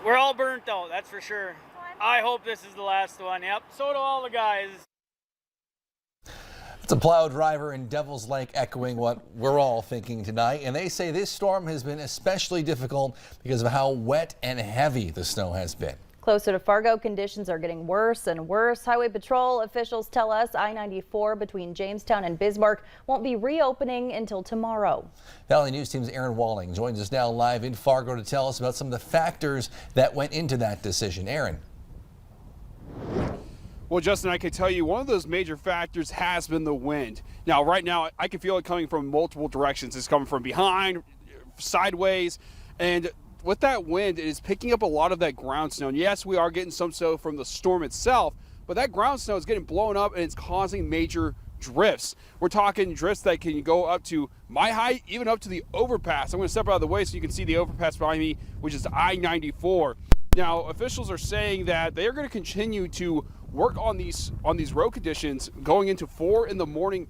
We're all burnt out, that's for sure. I hope this is the last one. Yep, so do all the guys. It's a plow driver in Devil's Lake echoing what we're all thinking tonight. And they say this storm has been especially difficult because of how wet and heavy the snow has been. Closer to Fargo, conditions are getting worse and worse. Highway Patrol officials tell us I-94 between Jamestown and Bismarck won't be reopening until tomorrow. Valley News Team's Aaron Walling joins us now live in Fargo to tell us about some of the factors that went into that decision. Aaron. Well, Justin, I can tell you one of those major factors has been the wind. Now, right now, I can feel it coming from multiple directions. It's coming from behind, sideways, and with that wind, it is picking up a lot of that ground snow. And yes, we are getting some snow from the storm itself, but that ground snow is getting blown up and it's causing major drifts. We're talking drifts that can go up to my height, even up to the overpass. I'm going to step out of the way so you can see the overpass behind me, which is I-94. Now, officials are saying that they are going to continue to work on these road conditions going into 4 in the morning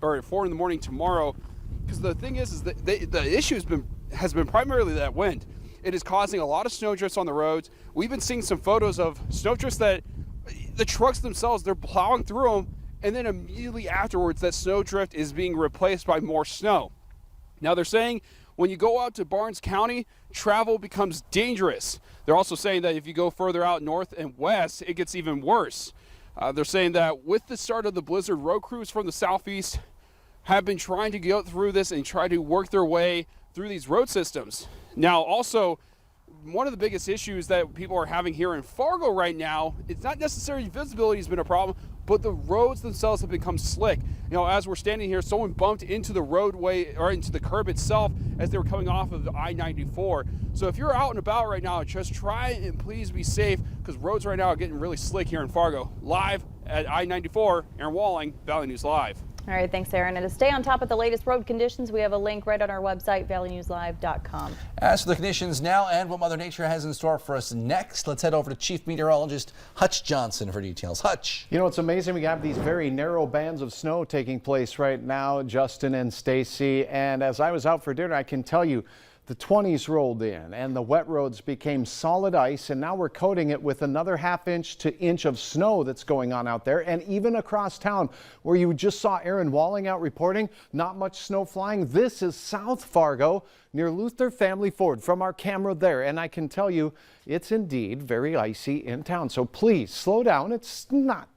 tomorrow, because the thing is that the issue has been primarily that wind. It is causing a lot of snow drifts on the roads. We've been seeing some photos of snow drifts that the trucks themselves, they're plowing through them, and then immediately afterwards that snow drift is being replaced by more snow. Now they're saying when you go out to Barnes County, travel becomes dangerous. They're also saying that if you go further out north and west, it gets even worse. They're saying that with the start of the blizzard, road crews from the southeast have been trying to go through this and try to work their way through these road systems. Now, also, one of the biggest issues that people are having here in Fargo right now, it's not necessarily visibility has been a problem, but the roads themselves have become slick. You know, as we're standing here, someone bumped into the roadway or into the curb itself as they were coming off of the I-94. So if you're out and about right now, just try and please be safe, because roads right now are getting really slick here in Fargo. Live at I-94, Aaron Walling, Valley News Live. All right, thanks, Aaron. And to stay on top of the latest road conditions, we have a link right on our website, valleynewslive.com. As for the conditions now and what Mother Nature has in store for us next, let's head over to Chief Meteorologist Hutch Johnson for details. Hutch. You know, it's amazing. We have these very narrow bands of snow taking place right now, Justin and Stacy. And as I was out for dinner, I can tell you, the 20s rolled in and the wet roads became solid ice, and now we're coating it with another ½ to inch of snow that's going on out there. And even across town where you just saw Aaron Walling out reporting, not much snow flying. This is South Fargo near Luther Family Ford from our camera there. And I can tell you it's indeed very icy in town. So please slow down. It's not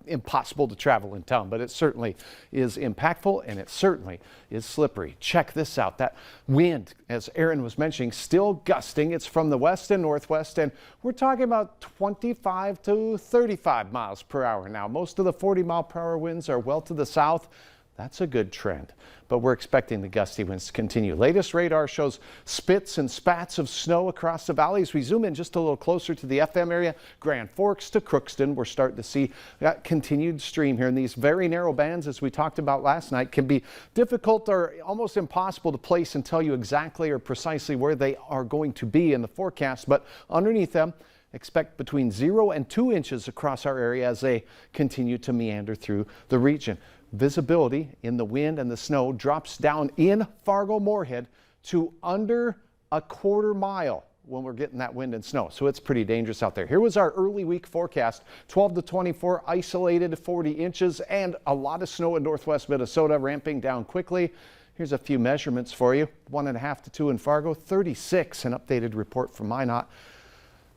impossible to travel in town, but it certainly is impactful and it certainly is slippery. Check this out. That wind, as Aaron was mentioning, still gusting. It's from the west and northwest, and we're talking about 25 to 35 miles per hour now. Most of the 40-mile-per-hour winds are well to the south. That's a good trend, but we're expecting the gusty winds to continue. Latest radar shows spits and spats of snow across the valley. As we zoom in just a little closer to the FM area, Grand Forks to Crookston, we're starting to see that continued stream here. And these very narrow bands, as we talked about last night, can be difficult or almost impossible to place and tell you exactly or precisely where they are going to be in the forecast. But underneath them, expect between 0 and 2 inches across our area as they continue to meander through the region. Visibility in the wind and the snow drops down in Fargo-Moorhead to under a quarter mile when we're getting that wind and snow. So it's pretty dangerous out there. Here was our early week forecast. 12 to 24 isolated 40 inches and a lot of snow in northwest Minnesota, ramping down quickly. Here's a few measurements for you. 1.5 to 2 in Fargo, 36. An updated report from Minot.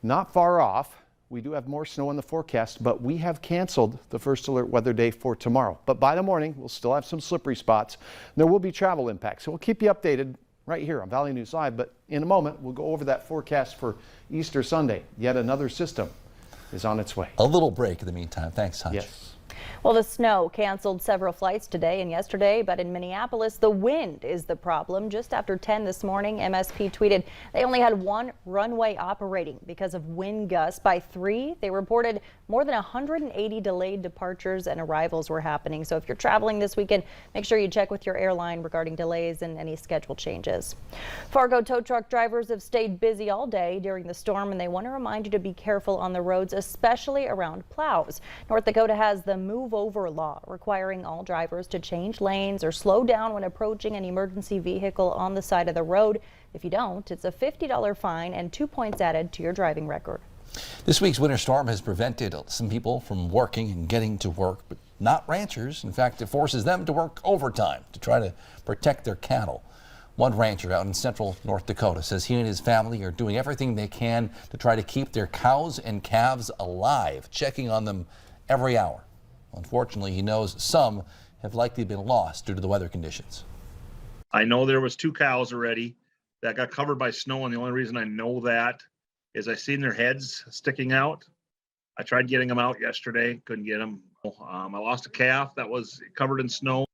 Not far off. We do have more snow in the forecast, but we have canceled the first alert weather day for tomorrow. But by the morning, we'll still have some slippery spots. There will be travel impacts, so we'll keep you updated right here on Valley News Live. But in a moment, we'll go over that forecast for Easter Sunday. Yet another system is on its way. A little break in the meantime. Thanks, Hutch. Yes. Well, the snow canceled several flights today and yesterday, but in Minneapolis, the wind is the problem. Just after 10 this morning, MSP tweeted they only had one runway operating because of wind gusts. By 3, they reported more than 180 delayed departures and arrivals were happening. So if you're traveling this weekend, make sure you check with your airline regarding delays and any schedule changes. Fargo tow truck drivers have stayed busy all day during the storm, and they want to remind you to be careful on the roads, especially around plows. North Dakota has the Move over law, requiring all drivers to change lanes or slow down when approaching an emergency vehicle on the side of the road. If you don't, it's a $50 fine and 2 points added to your driving record. This week's winter storm has prevented some people from working and getting to work, but not ranchers. In fact, it forces them to work overtime to try to protect their cattle. One rancher out in central North Dakota says he and his family are doing everything they can to try to keep their cows and calves alive, checking on them every hour. Unfortunately, he knows some have likely been lost due to the weather conditions. I know there was 2 cows already that got covered by snow, and the only reason I know that is I seen their heads sticking out. I tried getting them out yesterday, couldn't get them. I lost a calf that was covered in snow.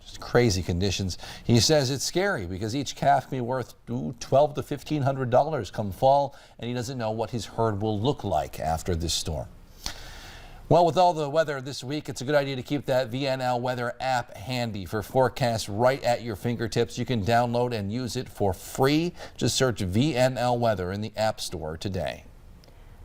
Just crazy conditions. He says it's scary because each calf can be worth $1,200 to $1,500 come fall, and he doesn't know what his herd will look like after this storm. Well, with all the weather this week, it's a good idea to keep that VNL Weather app handy for forecasts right at your fingertips. You can download and use it for free. Just search VNL Weather in the App Store today.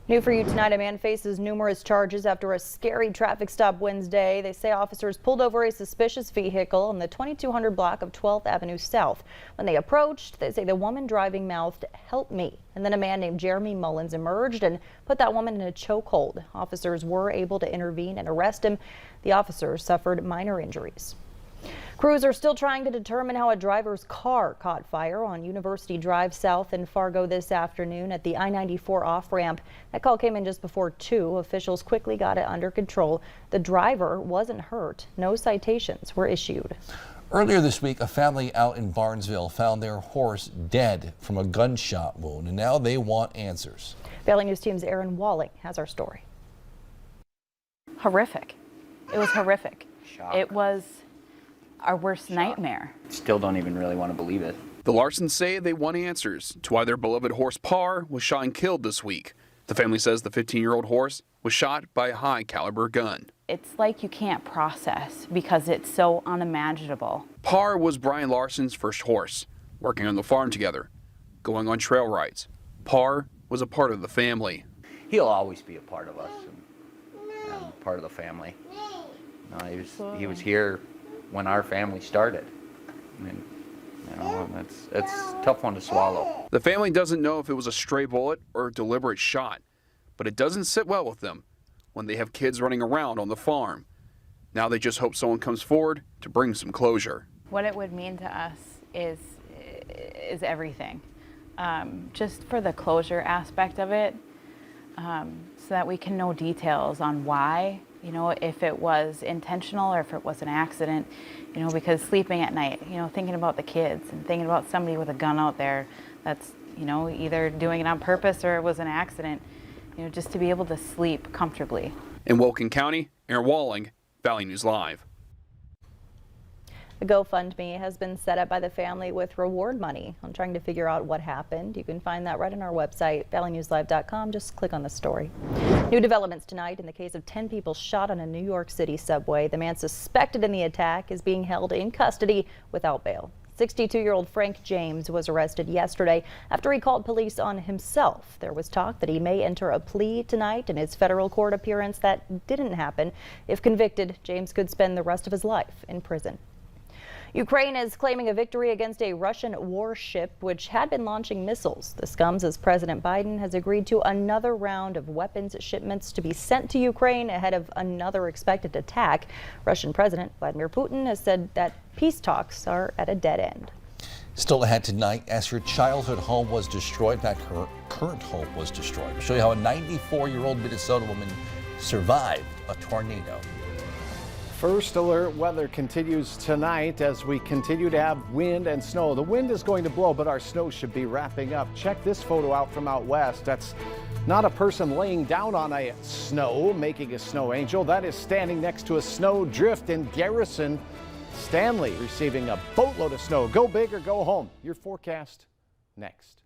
New for you tonight, a man faces numerous charges after a scary traffic stop Wednesday. They say officers pulled over a suspicious vehicle on the 2200 block of 12th Avenue South. When they approached, they say the woman driving mouthed, "Help me." And then a man named Jeremy Mullins emerged and put that woman in a chokehold. Officers were able to intervene and arrest him. The officer suffered minor injuries. Crews are still trying to determine how a driver's car caught fire on University Drive South in Fargo this afternoon at the I-94 off-ramp. That call came in just before 2. Officials quickly got it under control. The driver wasn't hurt. No citations were issued. Earlier this week, a family out in Barnesville found their horse dead from a gunshot wound, and now they want answers. Valley News Team's Aaron Walling has our story. Horrific. It was horrific. Shock. It was our worst nightmare. Still don't even really want to believe it. The Larsons say they want answers to why their beloved horse Parr was shot and killed this week. The family says the 15-year-old horse was shot by a high-caliber gun. It's like you can't process because it's so unimaginable. Parr was Brian Larson's first horse, working on the farm together, going on trail rides. Parr was a part of the family. He'll always be a part of us and part of the family. He was here when our family started. I mean, it's a tough one to swallow. The family doesn't know if it was a stray bullet or a deliberate shot, but it doesn't sit well with them when they have kids running around on the farm. Now they just hope someone comes forward to bring some closure. What it would mean to us is everything. Just for the closure aspect of it, so that we can know details on why, if it was intentional or if it was an accident, because sleeping at night, thinking about the kids and thinking about somebody with a gun out there that's, either doing it on purpose or it was an accident, just to be able to sleep comfortably. In Wilkin County, Aaron Walling, Valley News Live. A GoFundMe has been set up by the family with reward money on trying to figure out what happened. You can find that right on our website, valleynewslive.com. Just click on the story. New developments tonight in the case of 10 people shot on a New York City subway. The man suspected in the attack is being held in custody without bail. 62-year-old Frank James was arrested yesterday after he called police on himself. There was talk that he may enter a plea tonight in his federal court appearance. That didn't happen. If convicted, James could spend the rest of his life in prison. Ukraine is claiming a victory against a Russian warship which had been launching missiles. This comes as President Biden has agreed to another round of weapons shipments to be sent to Ukraine ahead of another expected attack. Russian President Vladimir Putin has said that peace talks are at a dead end. Still ahead tonight, as her childhood home was destroyed, in fact, her current home was destroyed. We'll show you how a 94-year-old Minnesota woman survived a tornado. First alert weather continues tonight as we continue to have wind and snow. The wind is going to blow, but our snow should be wrapping up. Check this photo out from out west. That's not a person laying down on a snow, making a snow angel. That is standing next to a snow drift in Garrison. Stanley receiving a boatload of snow. Go big or go home. Your forecast next.